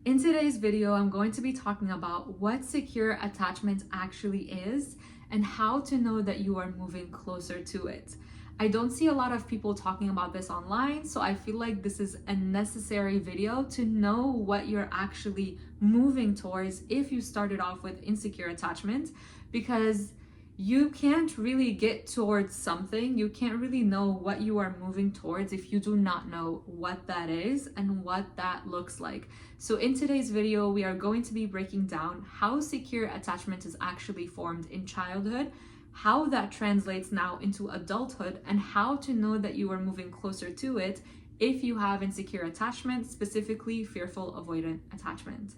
In today's video, I'm going to be talking about what secure attachment actually is and how to know that you are moving closer to it. I don't see a lot of people talking about this online, so I feel like this is a necessary video to know what you're actually moving towards if you started off with insecure attachment, because you can't really get towards something, you can't really know what you are moving towards if you do not know what that is and what that looks like. So in today's video, we are going to be breaking down how secure attachment is actually formed in childhood, how that translates now into adulthood, and how to know that you are moving closer to it if you have insecure attachment, specifically fearful avoidant attachment.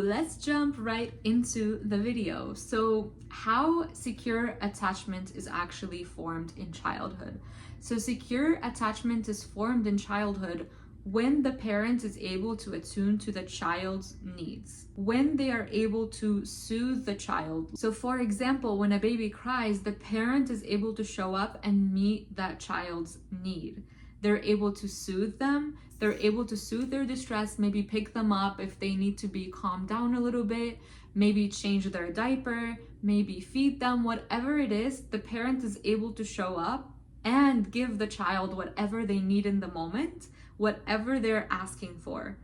Let's jump right into the video. So how secure attachment is actually formed in childhood. So secure attachment is formed in childhood when the parent is able to attune to the child's needs, when they are able to soothe the child. So for example, when a baby cries, the parent is able to show up and meet that child's need. They're able to soothe them. They're able to soothe their distress, maybe pick them up if they need to be calmed down a little bit, maybe change their diaper, maybe feed them, whatever it is, the parent is able to show up and give the child whatever they need in the moment, whatever they're asking for.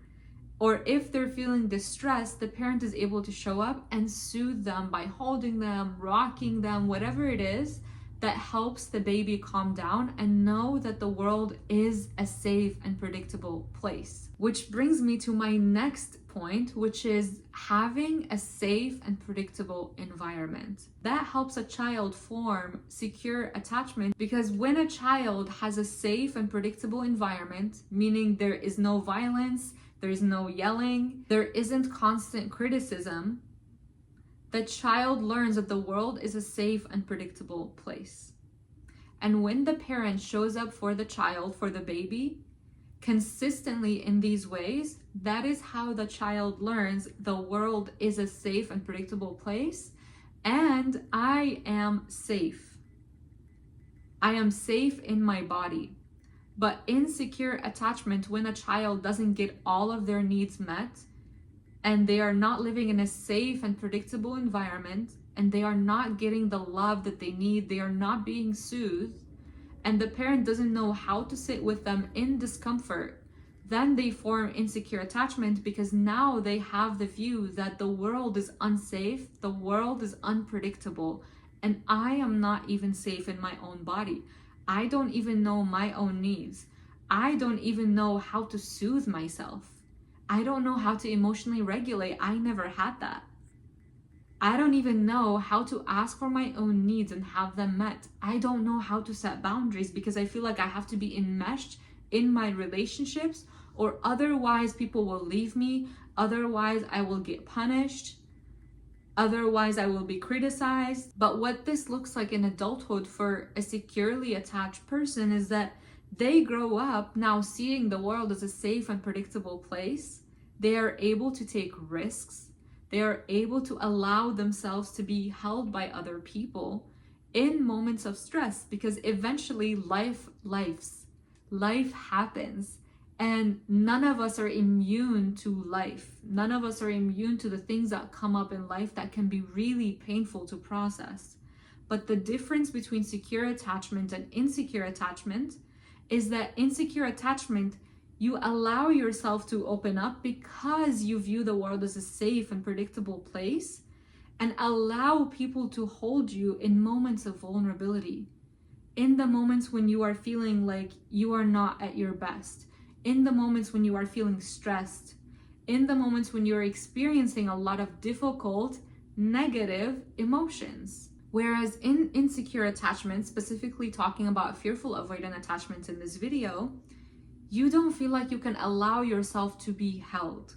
Or if they're feeling distressed, the parent is able to show up and soothe them by holding them, rocking them, whatever it is that helps the baby calm down and know that the world is a safe and predictable place. Which brings me to my next point, which is having a safe and predictable environment. That helps a child form secure attachment, because when a child has a safe and predictable environment, meaning there is no violence, there is no yelling, there isn't constant criticism, the child learns that the world is a safe and predictable place. And when the parent shows up for the child, for the baby, consistently in these ways, that is how the child learns the world is a safe and predictable place, and I am safe. I am safe in my body. But insecure attachment, when a child doesn't get all of their needs met, and they are not living in a safe and predictable environment, and they are not getting the love that they need, they are not being soothed, and the parent doesn't know how to sit with them in discomfort, then they form insecure attachment, because now they have the view that the world is unsafe, the world is unpredictable, and I am not even safe in my own body. I don't even know my own needs. I don't even know how to soothe myself. I don't know how to emotionally regulate. I never had that. I don't even know how to ask for my own needs and have them met. I don't know how to set boundaries, because I feel like I have to be enmeshed in my relationships, or otherwise people will leave me. Otherwise I will get punished. Otherwise I will be criticized. But what this looks like in adulthood for a securely attached person is that they grow up now seeing the world as a safe and predictable place. They are able to take risks. They are able to allow themselves to be held by other people in moments of stress, because eventually life happens, and none of us are immune to life. None of us are immune to the things that come up in life that can be really painful to process. But the difference between secure attachment and insecure attachment is that insecure attachment, you allow yourself to open up because you view the world as a safe and predictable place, and allow people to hold you in moments of vulnerability, in the moments when you are feeling like you are not at your best, in the moments when you are feeling stressed, in the moments when you're experiencing a lot of difficult, negative emotions. Whereas in insecure attachment, specifically talking about fearful avoidant attachment in this video, you don't feel like you can allow yourself to be held.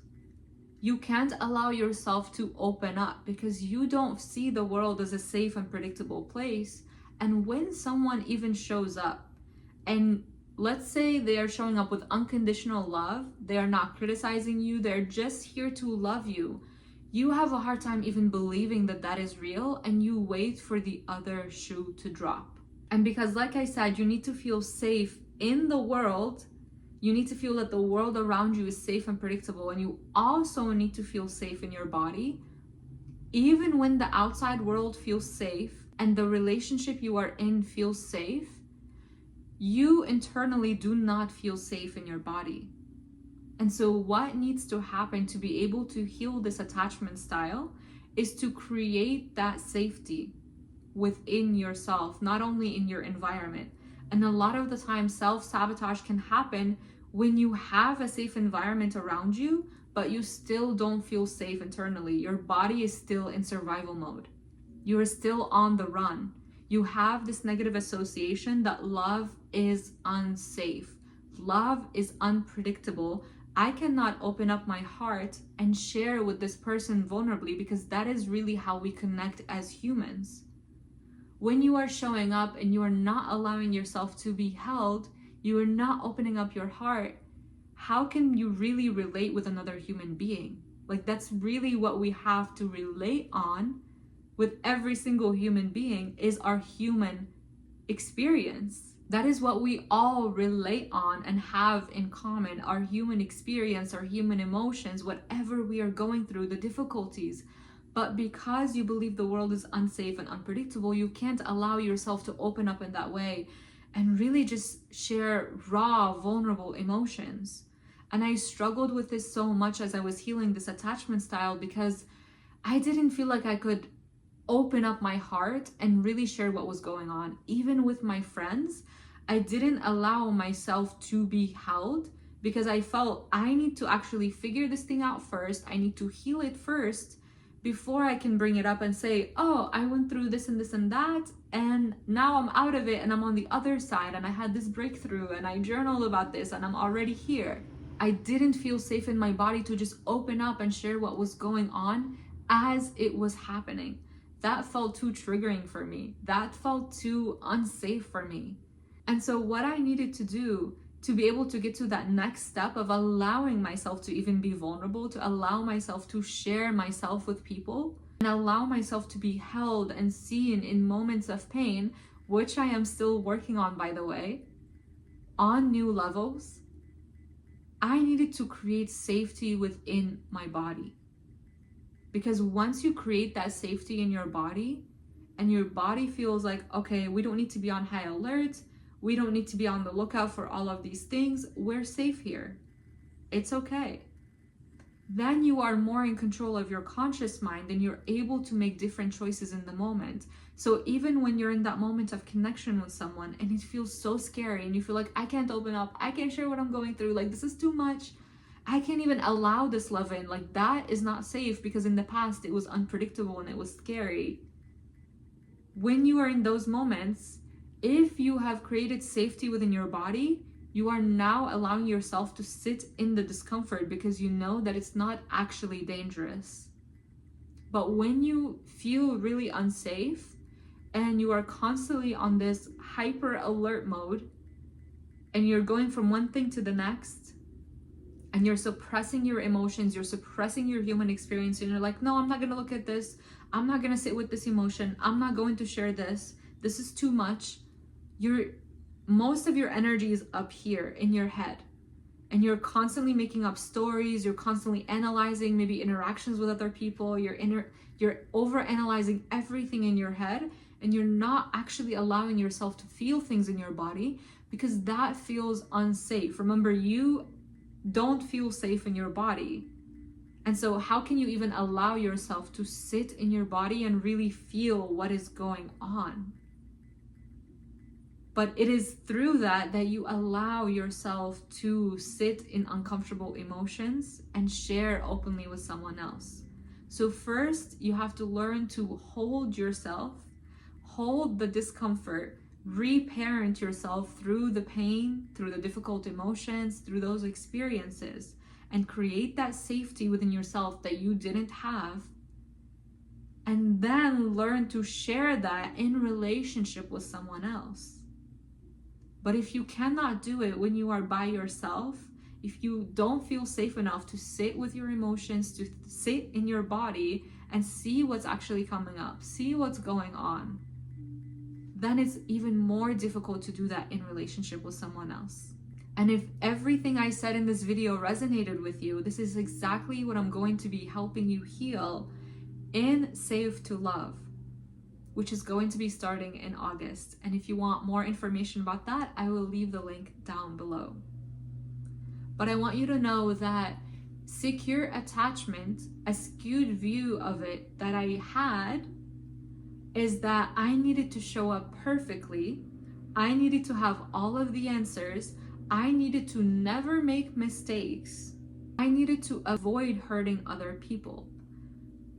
You can't allow yourself to open up because you don't see the world as a safe and predictable place. And when someone even shows up, and let's say they are showing up with unconditional love, they are not criticizing you, they're just here to love you, you have a hard time even believing that that is real, and you wait for the other shoe to drop. And because, like I said, you need to feel safe in the world, you need to feel that the world around you is safe and predictable, and you also need to feel safe in your body. Even when the outside world feels safe and the relationship you are in feels safe, you internally do not feel safe in your body. And so what needs to happen to be able to heal this attachment style is to create that safety within yourself, not only in your environment. And a lot of the time, self-sabotage can happen when you have a safe environment around you, but you still don't feel safe internally. Your body is still in survival mode. You are still on the run. You have this negative association that love is unsafe. Love is unpredictable. I cannot open up my heart and share with this person vulnerably, because that is really how we connect as humans. When you are showing up and you are not allowing yourself to be held, you are not opening up your heart, how can you really relate with another human being? Like, that's really what we have to relate on with every single human being, is our human experience. That is what we all relate on and have in common, our human experience, our human emotions, whatever we are going through, the difficulties. But because you believe the world is unsafe and unpredictable, you can't allow yourself to open up in that way and really just share raw, vulnerable emotions. And I struggled with this so much as I was healing this attachment style, because I didn't feel like I could open up my heart and really share what was going on. Even with my friends, I didn't allow myself to be held, because I felt I need to actually figure this thing out first. I need to heal it first before I can bring it up and say, oh, I went through this and this and that, and now I'm out of it and I'm on the other side, and I had this breakthrough and I journaled about this and I'm already here. I didn't feel safe in my body to just open up and share what was going on as it was happening. That felt too triggering for me. That felt too unsafe for me. And so what I needed to do to be able to get to that next step of allowing myself to even be vulnerable, to allow myself to share myself with people, and allow myself to be held and seen in moments of pain, which I am still working on, by the way, on new levels, I needed to create safety within my body. Because once you create that safety in your body, and your body feels like, okay, we don't need to be on high alert, we don't need to be on the lookout for all of these things, we're safe here, it's okay. Then you are more in control of your conscious mind, and you're able to make different choices in the moment. So even when you're in that moment of connection with someone and it feels so scary and you feel like, I can't open up, I can't share what I'm going through, like this is too much, I can't even allow this love in, like that is not safe because in the past it was unpredictable and it was scary. When you are in those moments, if you have created safety within your body, you are now allowing yourself to sit in the discomfort because you know that it's not actually dangerous. But when you feel really unsafe and you are constantly on this hyper alert mode and you're going from one thing to the next and you're suppressing your emotions, you're suppressing your human experience, and you're like, no, I'm not going to look at this. I'm not going to sit with this emotion. I'm not going to share this. This is too much. Most of your energy is up here in your head, and you're constantly making up stories, you're constantly analyzing maybe interactions with other people, you're over analyzing everything in your head, and you're not actually allowing yourself to feel things in your body because that feels unsafe. Remember, you don't feel safe in your body. And so how can you even allow yourself to sit in your body and really feel what is going on? But it is through that you allow yourself to sit in uncomfortable emotions and share openly with someone else. So first, you have to learn to hold yourself, hold the discomfort, reparent yourself through the pain, through the difficult emotions, through those experiences, and create that safety within yourself that you didn't have. And then learn to share that in relationship with someone else. But if you cannot do it when you are by yourself, if you don't feel safe enough to sit with your emotions, to sit in your body and see what's actually coming up, see what's going on, then it's even more difficult to do that in relationship with someone else. And if everything I said in this video resonated with you, this is exactly what I'm going to be helping you heal in Safe to Love, which is going to be starting in August. And if you want more information about that, I will leave the link down below. But I want you to know that secure attachment, a skewed view of it that I had, is that I needed to show up perfectly. I needed to have all of the answers. I needed to never make mistakes. I needed to avoid hurting other people.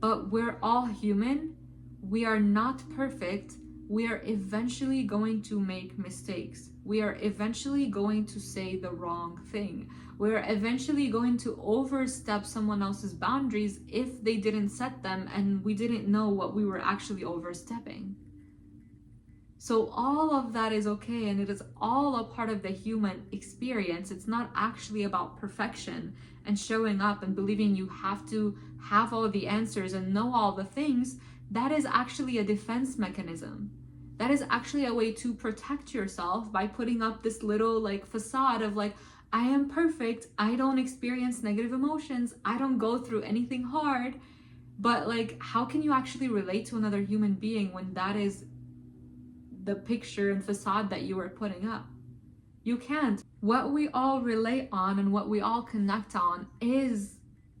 But we're all human. We are not perfect. We are eventually going to make mistakes. We are eventually going to say the wrong thing. We're eventually going to overstep someone else's boundaries if they didn't set them and we didn't know what we were actually overstepping. So all of that is okay, and it is all a part of the human experience. It's not actually about perfection and showing up and believing you have to have all the answers and know all the things. That is actually a defense mechanism. That is actually a way to protect yourself by putting up this little facade of I am perfect, I don't experience negative emotions, I don't go through anything hard. But how can you actually relate to another human being when that is the picture and facade that you are putting up? You can't. What we all relate on and what we all connect on is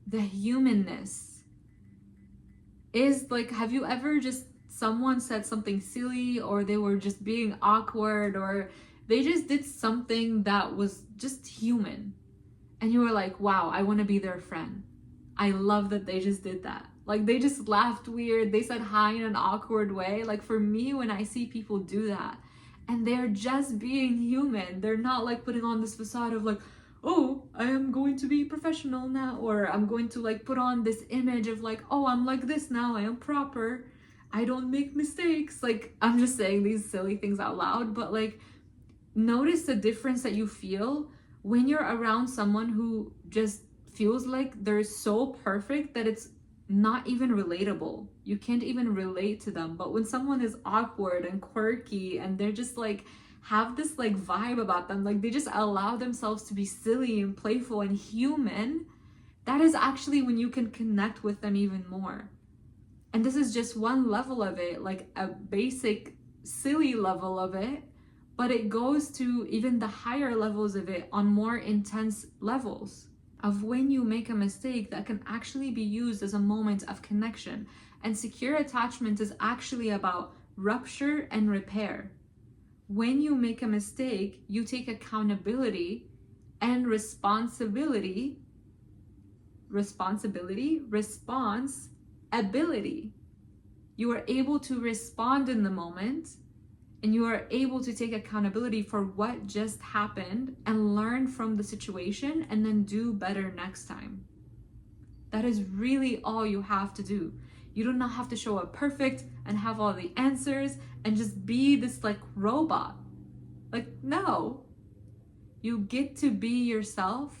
the humanness. Have you ever someone said something silly, or they were just being awkward, or they just did something that was just human, and you were like, wow, I want to be their friend. I love that they just did that. They just laughed weird, they said hi in an awkward way. For me, when I see people do that and they're just being human, they're not putting on this facade of oh, I am going to be professional now, or I'm going to put on this image of oh, I'm like this now, I am proper, I don't make mistakes. I'm just saying these silly things out loud, but notice the difference that you feel when you're around someone who just feels like they're so perfect that it's not even relatable. You can't even relate to them. But when someone is awkward and quirky and they're just have this vibe about them, they just allow themselves to be silly and playful and human, that is actually when you can connect with them even more. And this is just one level of it, a basic silly level of it, but it goes to even the higher levels of it on more intense levels of when you make a mistake that can actually be used as a moment of connection. And secure attachment is actually about rupture and repair. When you make a mistake, you take accountability and responsibility, ability. You are able to respond in the moment, and you are able to take accountability for what just happened and learn from the situation and then do better next time. That is really all you have to do. You do not have to show up perfect and have all the answers and just be this robot. No. You get to be yourself.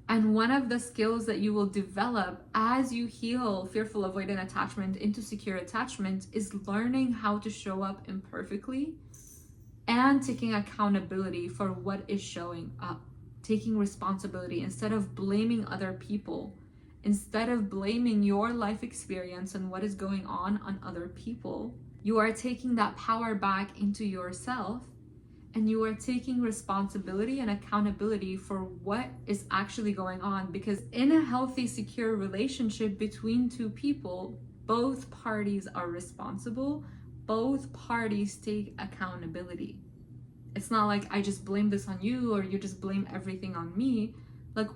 And one of the skills that you will develop as you heal fearful avoidant attachment into secure attachment is learning how to show up imperfectly and taking accountability for what is showing up. Taking responsibility instead of blaming other people, instead of blaming your life experience and what is going on other people. You are taking that power back into yourself, and you are taking responsibility and accountability for what is actually going on. Because in a healthy, secure relationship between two people, both parties are responsible, both parties take accountability. It's not I just blame this on you or you just blame everything on me.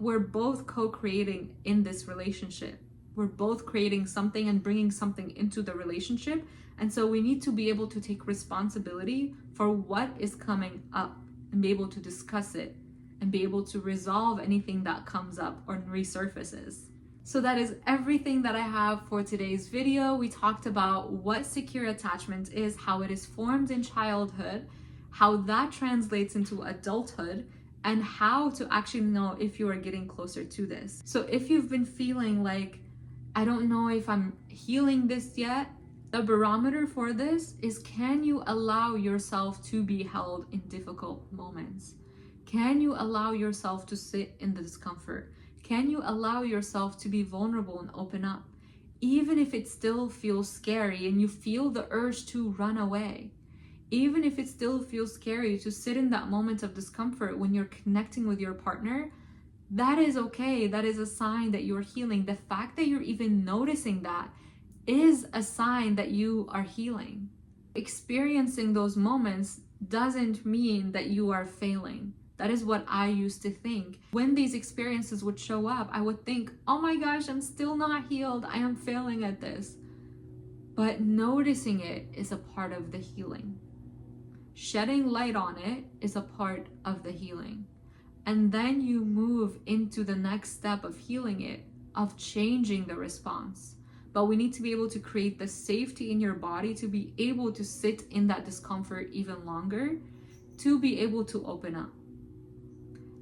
We're both co-creating in this relationship. We're both creating something and bringing something into the relationship. And so we need to be able to take responsibility for what is coming up and be able to discuss it and be able to resolve anything that comes up or resurfaces. So that is everything that I have for today's video. We talked about what secure attachment is, how it is formed in childhood, how that translates into adulthood, and how to actually know if you are getting closer to this. So if you've been feeling I don't know if I'm healing this yet, The barometer for this is, can you allow yourself to be held in difficult moments? Can you allow yourself to sit in the discomfort? Can you allow yourself to be vulnerable and open up? Even if it still feels scary and you feel the urge to run away. Even if it still feels scary to sit in that moment of discomfort when you're connecting with your partner, that is okay. That is a sign that you're healing. The fact that you're even noticing that is a sign that you are healing. Experiencing those moments doesn't mean that you are failing. That is what I used to think. When these experiences would show up, I would think, oh my gosh, I'm still not healed. I am failing at this. But noticing it is a part of the healing. Shedding light on it is a part of the healing. And then you move into the next step of healing it, of changing the response. But we need to be able to create the safety in your body to be able to sit in that discomfort even longer, to be able to open up.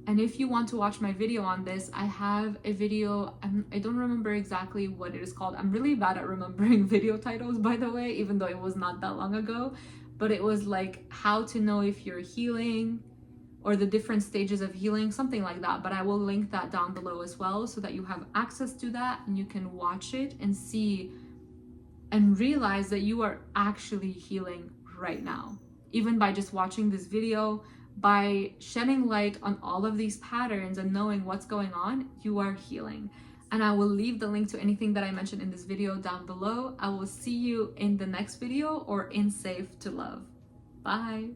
And if you want to watch my video on this, I have a video, I don't remember exactly what it is called. I'm really bad at remembering video titles, by the way, even though it was not that long ago. But it was like how to know if you're healing, or the different stages of healing, something like that. But I will link that down below as well, so that you have access to that and you can watch it and see and realize that you are actually healing right now. Even by just watching this video, by shedding light on all of these patterns and knowing what's going on, you are healing. And I will leave the link to anything that I mentioned in this video down below. I will see you in the next video, or in Safe to Love. Bye.